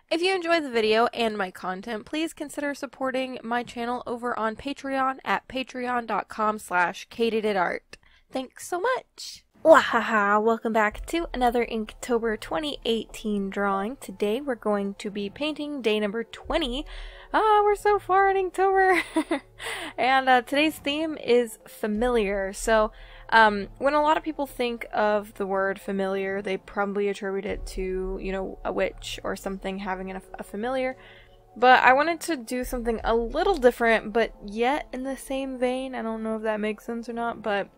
If you enjoy the video and my content, please consider supporting my channel over on Patreon at patreon.com/katydidart. Thanks so much! Wahaha! Welcome back to another Inktober 2018 drawing. Today we're going to be painting day number 20. We're so far in Inktober! And today's theme is familiar. So, when a lot of people think of the word familiar, they probably attribute it to, you know, a witch or something having a familiar. But I wanted to do something a little different, but yet in the same vein. I don't know if that makes sense or not, but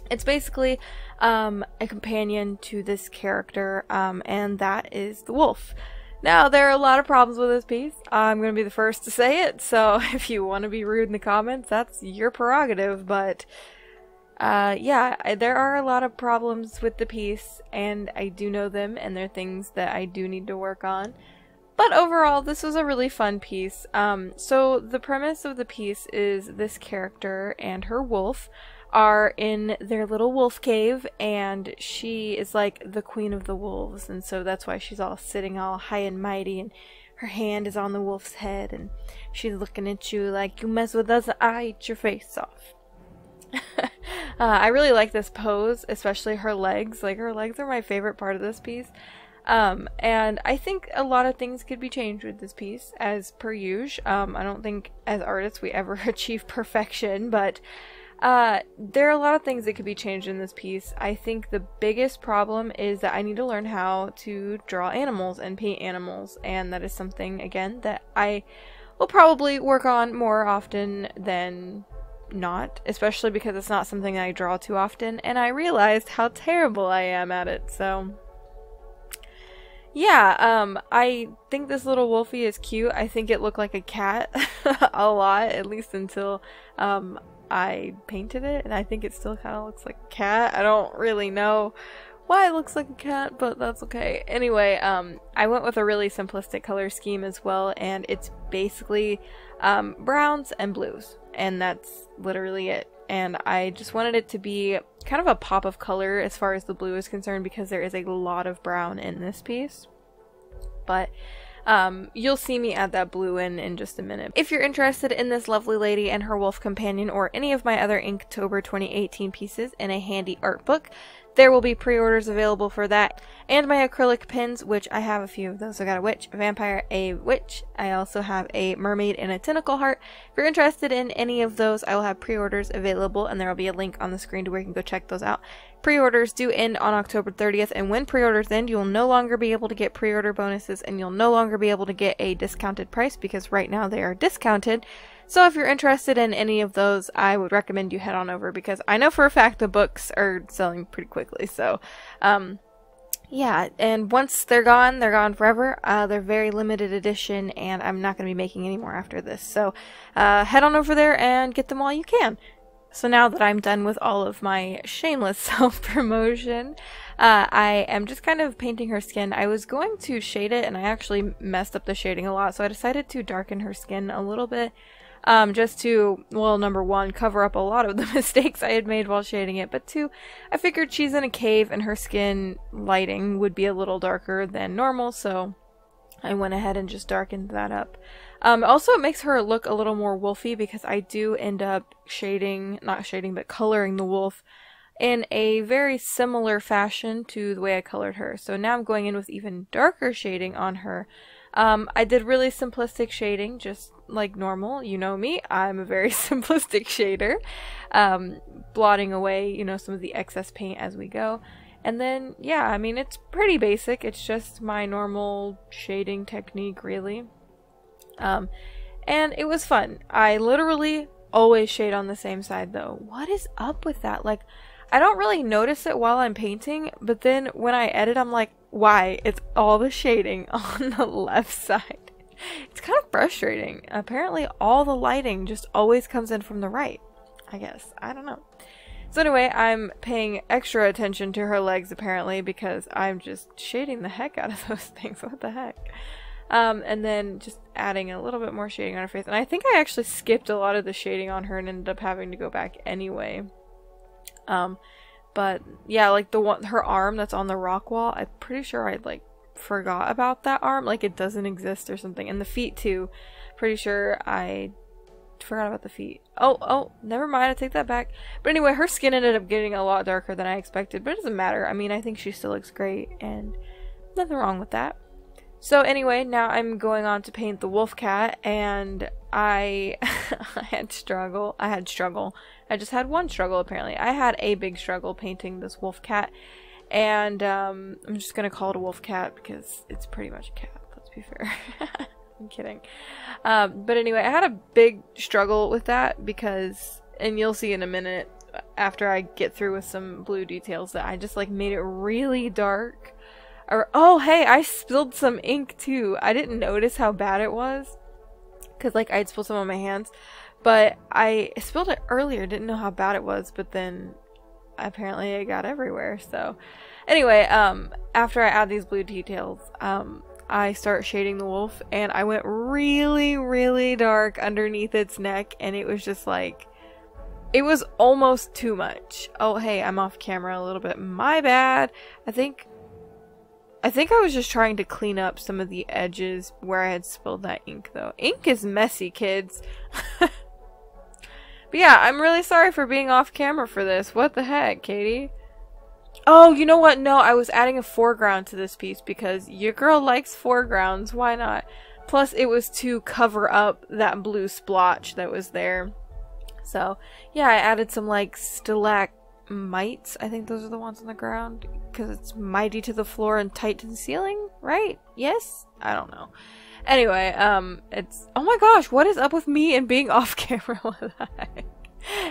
it's basically a companion to this character, and that is the wolf. Now, there are a lot of problems with this piece. I'm going to be the first to say it, so if you want to be rude in the comments, that's your prerogative, but yeah, there are a lot of problems with the piece, and I do know them, and they're things that I do need to work on. But overall, this was a really fun piece. So the premise of the piece is this character and her wolf are in their little wolf cave, and she is like the queen of the wolves, and so that's why she's all sitting all high and mighty, and her hand is on the wolf's head, and she's looking at you like, you mess with us, I eat your face off. I really like this pose, especially her legs. Like, her legs are my favorite part of this piece. And I think a lot of things could be changed with this piece, as per usual. I don't think as artists we ever achieve perfection, but there are a lot of things that could be changed in this piece. I think the biggest problem is that I need to learn how to draw animals and paint animals, and that is something, again, that I will probably work on more often than not, especially because it's not something I draw too often, and I realized how terrible I am at it, so yeah, I think this little wolfie is cute. I think it looked like a cat a lot, at least until I painted it, and I think it still kind of looks like a cat. I don't really know why it looks like a cat, but that's okay. Anyway, I went with a really simplistic color scheme as well, and it's basically browns and blues, and that's literally it. And I just wanted it to be kind of a pop of color as far as the blue is concerned, because there is a lot of brown in this piece. But you'll see me add that blue in just a minute. If you're interested in this lovely lady and her wolf companion, or any of my other Inktober 2018 pieces in a handy art book, there will be pre-orders available for that. And my acrylic pins, which I have a few of those. I got a witch, a vampire, a witch. I also have a mermaid and a tentacle heart. If you're interested in any of those, I will have pre-orders available, and there will be a link on the screen to where you can go check those out. Pre-orders do end on October 30th, and when pre-orders end, you will no longer be able to get pre-order bonuses, and you'll no longer be able to get a discounted price, because right now they are discounted. So if you're interested in any of those, I would recommend you head on over, because I know for a fact the books are selling pretty quickly. So, yeah, and once they're gone forever. They're very limited edition, and I'm not going to be making any more after this. So, head on over there and get them while you can. So now that I'm done with all of my shameless self-promotion, I am just kind of painting her skin. I was going to shade it, and I actually messed up the shading a lot, so I decided to darken her skin a little bit. Just to, well, number one, cover up a lot of the mistakes I had made while shading it, but two, I figured she's in a cave and her skin lighting would be a little darker than normal, so I went ahead and just darkened that up. Also, it makes her look a little more wolfy, because I do end up coloring the wolf in a very similar fashion to the way I colored her. So now I'm going in with even darker shading on her. I did really simplistic shading, just like normal. You know me, I'm a very simplistic shader. Blotting away, you know, some of the excess paint as we go. And then, yeah, I mean, it's pretty basic. It's just my normal shading technique, really. And it was fun. I literally always shade on the same side, though. What is up with that? Like, I don't really notice it while I'm painting, but then when I edit, I'm like, why? It's all the shading on the left side. It's kind of frustrating. Apparently, all the lighting just always comes in from the right, I guess. I don't know. So anyway, I'm paying extra attention to her legs, apparently, because I'm just shading the heck out of those things. What the heck? And then just adding a little bit more shading on her face. And I think I actually skipped a lot of the shading on her and ended up having to go back anyway. But yeah, like her arm that's on the rock wall, I'm pretty sure I like forgot about that arm, like it doesn't exist or something. And the feet too, pretty sure I forgot about the feet. Oh, never mind, I take that back. But anyway, her skin ended up getting a lot darker than I expected, but it doesn't matter. I mean, I think she still looks great and nothing wrong with that. So anyway, now I'm going on to paint the wolf cat, and I had struggle. I just had one struggle apparently. I had a big struggle painting this wolf cat, and I'm just gonna call it a wolf cat because it's pretty much a cat, let's be fair. I'm kidding. But anyway, I had a big struggle with that because, and you'll see in a minute after I get through with some blue details, that I just like made it really dark. Or, oh hey, I spilled some ink too. I didn't notice how bad it was because like I'd spilled some on my hands, but I spilled it earlier, didn't know how bad it was, but then apparently it got everywhere. So anyway, after I add these blue details, I start shading the wolf, and I went really, really dark underneath its neck, and it was just like, it was almost too much. Oh hey, I'm off camera a little bit, my bad. I think I was just trying to clean up some of the edges where I had spilled that ink though. Ink is messy, kids. But yeah, I'm really sorry for being off camera for this. What the heck, Katie? Oh, you know what? No, I was adding a foreground to this piece because your girl likes foregrounds. Why not? Plus, it was to cover up that blue splotch that was there. So, yeah, I added some like stalagmites. I think those are the ones on the ground because it's mighty to the floor and tight to the ceiling, right? Yes? I don't know. Anyway, it's, oh my gosh, what is up with me and being off camera? What the heck?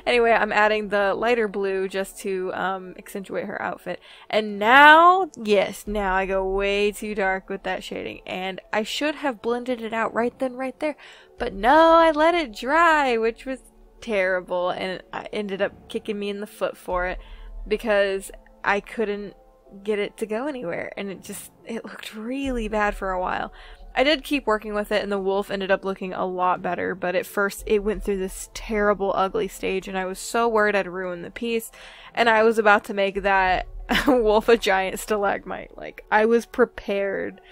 Anyway, I'm adding the lighter blue just to accentuate her outfit. And now, yes, now I go way too dark with that shading. And I should have blended it out right then, right there. But no, I let it dry, which was terrible. And I ended up kicking me in the foot for it because I couldn't get it to go anywhere. And it looked really bad for a while. I did keep working with it, and the wolf ended up looking a lot better, but at first it went through this terrible ugly stage, and I was so worried I'd ruin the piece, and I was about to make that wolf a giant stalagmite. Like, I was prepared.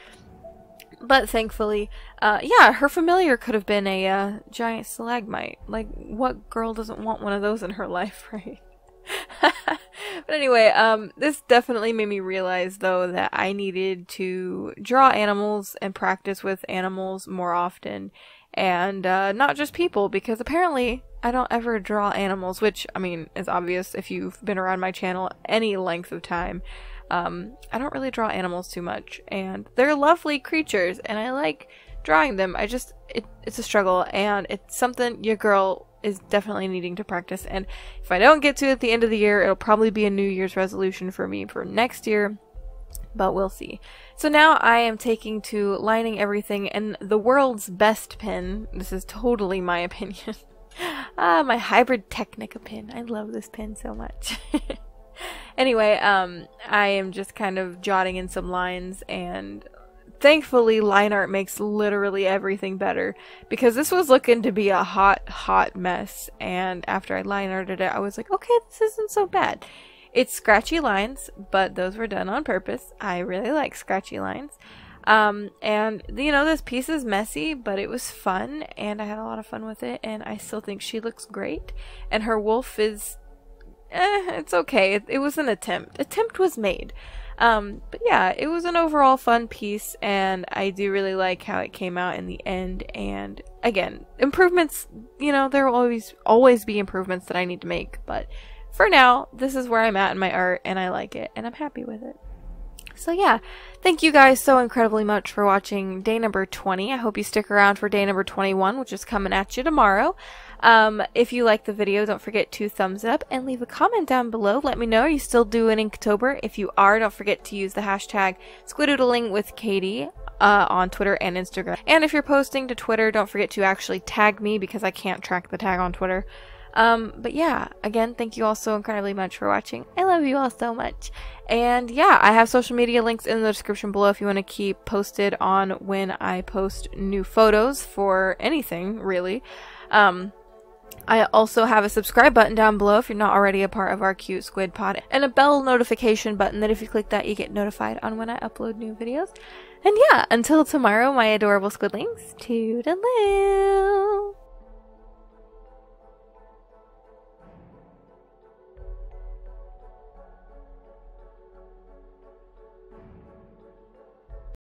But thankfully, yeah, her familiar could have been a giant stalagmite. Like, what girl doesn't want one of those in her life, right? But anyway, this definitely made me realize though that I needed to draw animals and practice with animals more often, and not just people, because apparently I don't ever draw animals, which I mean is obvious if you've been around my channel any length of time. I don't really draw animals too much, and they're lovely creatures and I like drawing them. It's a struggle, and it's something your girl is definitely needing to practice, and if I don't get to it at the end of the year, it'll probably be a New Year's resolution for me for next year, but we'll see. So now I am taking to lining everything, and the world's best pen, this is totally my opinion, my hybrid Technica pen. I love this pen so much. Anyway, I am just kind of jotting in some lines, and thankfully, line art makes literally everything better, because this was looking to be a hot mess, and after I line arted it, I was like, okay, this isn't so bad. It's scratchy lines, but those were done on purpose. I really like scratchy lines. And, you know, this piece is messy, but it was fun, and I had a lot of fun with it, and I still think she looks great, and her wolf is, it's okay. It was an attempt. Attempt was made. But yeah, it was an overall fun piece, and I do really like how it came out in the end. And again, improvements, you know, there will always be improvements that I need to make, but for now, this is where I'm at in my art, and I like it, and I'm happy with it. So yeah, thank you guys so incredibly much for watching day number 20. I hope you stick around for day number 21, which is coming at you tomorrow. If you like the video, don't forget to thumbs up and leave a comment down below. Let me know, are you still doing Inktober? If you are, don't forget to use the hashtag squidoodling with Katie on Twitter and Instagram. And if you're posting to Twitter, don't forget to actually tag me, because I can't track the tag on Twitter. But yeah, again, thank you all so incredibly much for watching. I love you all so much. And yeah, I have social media links in the description below if you want to keep posted on when I post new photos for anything, really. I also have a subscribe button down below if you're not already a part of our cute squid pod, and a bell notification button that if you click that you get notified on when I upload new videos. And yeah, until tomorrow, my adorable squidlings, toodaloo!